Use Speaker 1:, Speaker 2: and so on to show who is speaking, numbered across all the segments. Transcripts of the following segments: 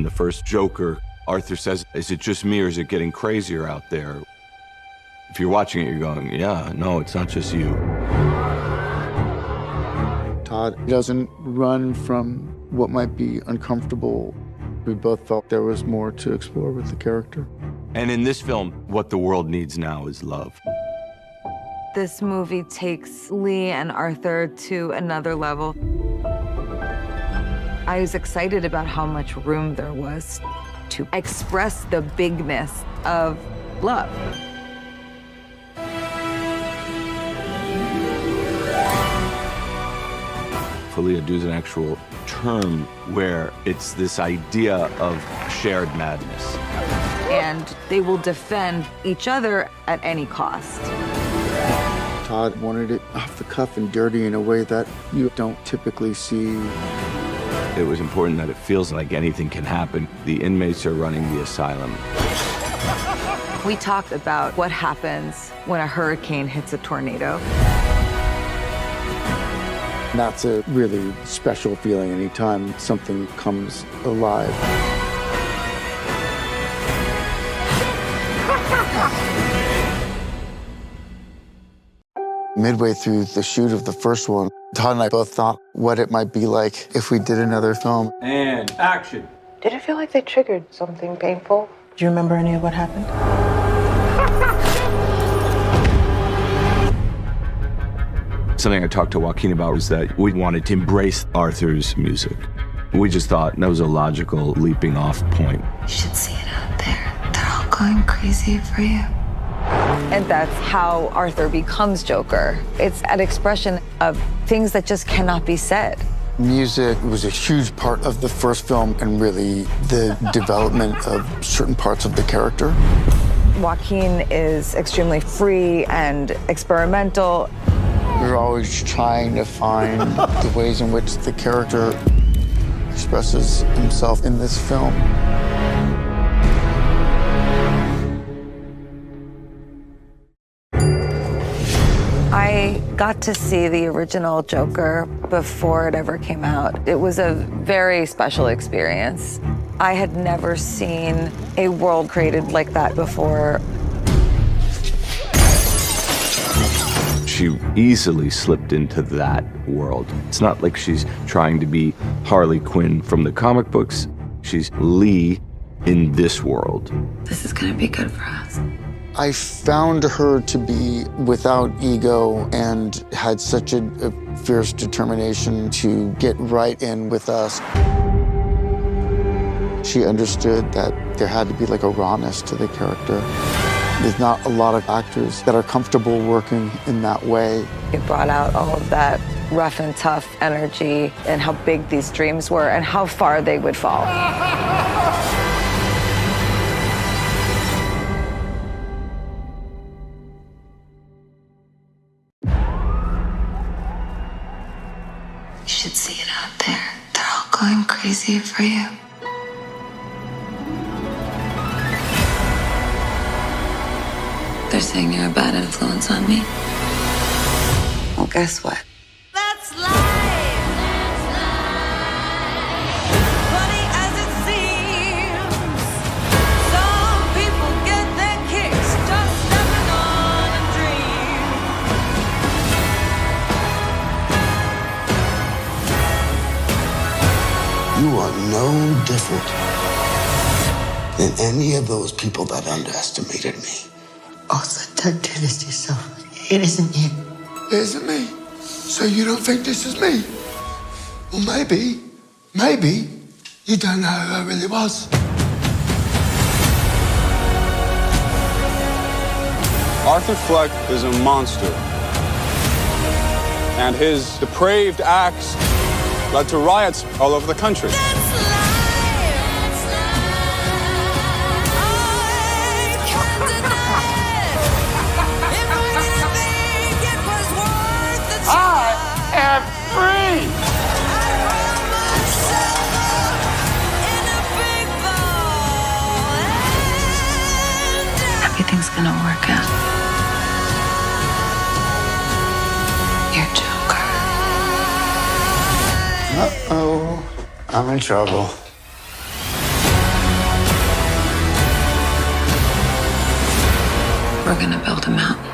Speaker 1: the first Joker, Arthur says, "Is it just me or is it getting crazier out there?" If you're watching it, you're going, yeah, no, it's not just you.
Speaker 2: Todd doesn't run from what might be uncomfortable. We both felt there was more to explore with the character.
Speaker 1: And in this film, what the world needs now is love.
Speaker 3: This movie takes Lee and Arthur to another level. I was excited about how much room there was to express the bigness of love.
Speaker 1: Folia do is an actual term where it's this idea of shared madness.
Speaker 3: And they will defend each other at any cost.
Speaker 2: Todd wanted it off the cuff and dirty in a way that you don't typically see.
Speaker 1: It was important that it feels like anything can happen. The inmates are running the asylum.
Speaker 3: We talked about what happens when a hurricane hits a tornado.
Speaker 2: That's a really special feeling anytime something comes alive. Midway through the shoot of the first one, Todd and I both thought what it might be like if we did another film.
Speaker 4: And action.
Speaker 5: Did it feel like they triggered something painful?
Speaker 6: Do you remember any of what happened?
Speaker 1: Something I talked to Joaquin about was that we wanted to embrace Arthur's music. We just thought that was a logical leaping off point.
Speaker 7: You should see it out there. They're all going crazy for you.
Speaker 3: And that's how Arthur becomes Joker. It's an expression of things that just cannot be said.
Speaker 2: Music was a huge part of the first film and really the development of certain parts of the character.
Speaker 3: Joaquin is extremely free and experimental.
Speaker 2: We're always trying to find the ways in which the character expresses himself in this film.
Speaker 3: I got to see the original Joker before it ever came out. It was a very special experience. I had never seen a world created like that before.
Speaker 1: She easily slipped into that world. It's not like she's trying to be Harley Quinn from the comic books. She's Lee in this world.
Speaker 7: This is gonna be good for us.
Speaker 2: I found her to be without ego and had such a fierce determination to get right in with us. She understood that there had to be like a rawness to the character. There's not a lot of actors that are comfortable working in that way.
Speaker 3: It brought out all of that rough and tough energy and how big these dreams were and how far they would fall.
Speaker 7: You should see it out there. They're all going crazy for you. They're saying you're a bad influence on me. Well, guess what?
Speaker 8: That's life. That's life. Funny as it seems, some people get their kicks just stepping on a dream.
Speaker 9: You are no different than any of those people that underestimated me.
Speaker 10: Also, don't do this to yourself. It isn't you.
Speaker 9: It isn't me. So you don't think this is me? Well, maybe you don't know who I really was.
Speaker 4: Arthur Fleck is a monster. And his depraved acts led to riots all over the country.
Speaker 7: Everything's gonna work out. You're Joker.
Speaker 2: Uh-oh, I'm in trouble.
Speaker 7: We're gonna build a mountain.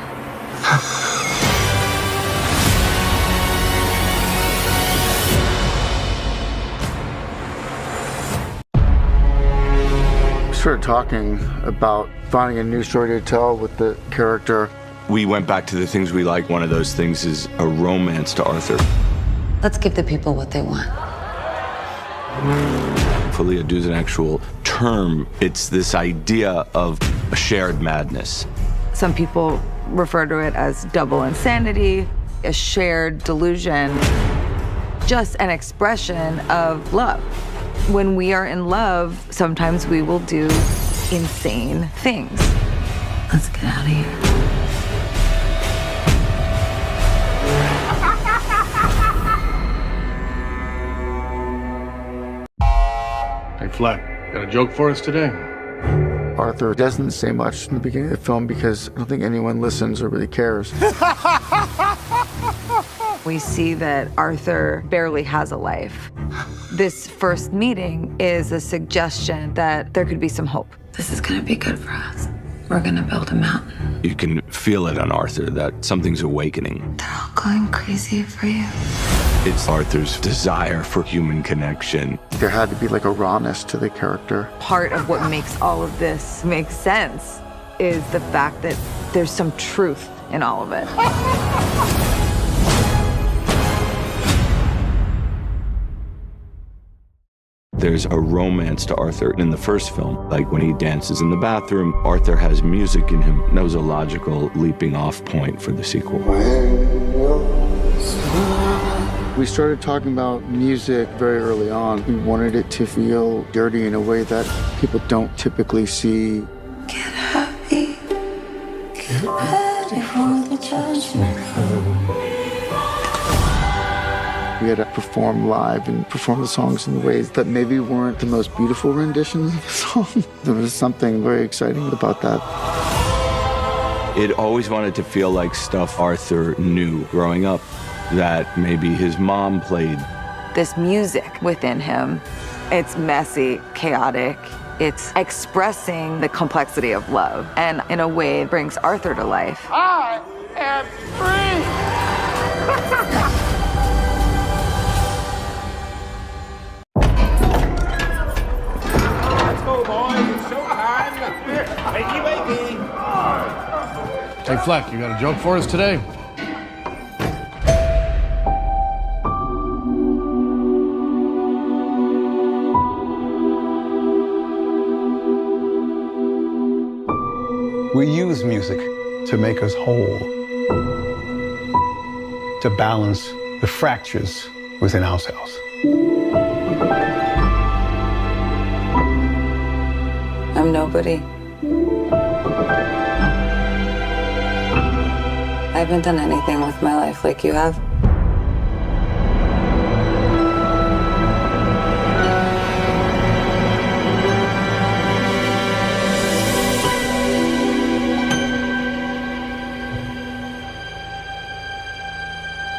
Speaker 2: We started talking about finding a new story to tell with the character.
Speaker 1: We went back to the things we like. One of those things is a romance to Arthur.
Speaker 7: Let's give the people what they want.
Speaker 1: Folia do is an actual term. It's this idea of a shared madness.
Speaker 3: Some people refer to it as double insanity, a shared delusion, just an expression of love. When we are in love, sometimes we will do insane things.
Speaker 7: Let's get out of here.
Speaker 6: Hey, Fleck, got a joke for us today?
Speaker 2: Arthur doesn't say much in the beginning of the film because I don't think anyone listens or really cares.
Speaker 3: We see that Arthur barely has a life. This first meeting is a suggestion that there could be some hope.
Speaker 7: This is gonna be good for us. We're gonna build a mountain.
Speaker 1: You can feel it on Arthur that something's awakening.
Speaker 7: They're all going crazy for you.
Speaker 1: It's Arthur's desire for human connection.
Speaker 2: There had to be like a rawness to the character.
Speaker 3: Part of what makes all of this make sense is the fact that there's some truth in all of it.
Speaker 1: There's a romance to Arthur in the first film. Like when he dances in the bathroom, Arthur has music in him. That was a logical leaping off point for the sequel.
Speaker 2: We started talking about music very early on. We wanted it to feel dirty in a way that people don't typically see.
Speaker 7: Get happy. Get ready for the judgment.
Speaker 2: We had to perform live and perform the songs in the ways that maybe weren't the most beautiful renditions of the song. There was something very exciting about that.
Speaker 1: It always wanted to feel like stuff Arthur knew growing up, that maybe his mom played.
Speaker 3: This music within him, it's messy, chaotic. It's expressing the complexity of love, and in a way it brings Arthur to life.
Speaker 9: I am free!
Speaker 6: Hey, Fleck, you got a joke for us today?
Speaker 11: We use music to make us whole, to balance the fractures within ourselves.
Speaker 3: I'm nobody. I haven't done anything with my life like you have.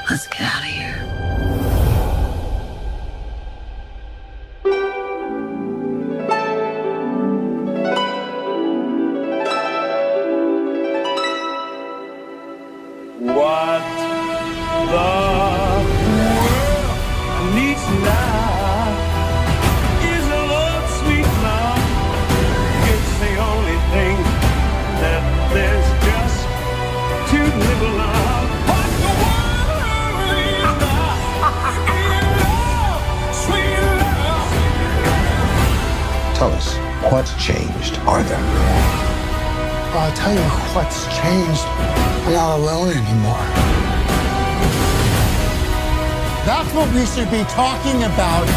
Speaker 7: Let's get out of here.
Speaker 8: What the world needs now is a love, sweet love. It's the only thing that there's just too little of. What the world needs now is love, sweet love.
Speaker 12: Tell us, what's changed, Arthur?
Speaker 9: I'll tell you what's changed. I'm not alone anymore. That's what we should be talking about.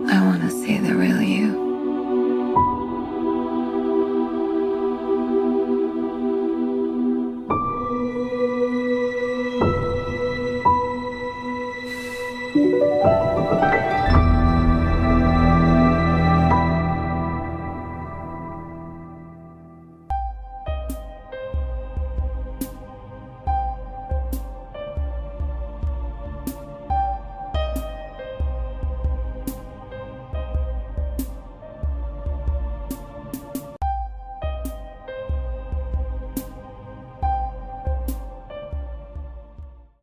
Speaker 7: I want to see the real you.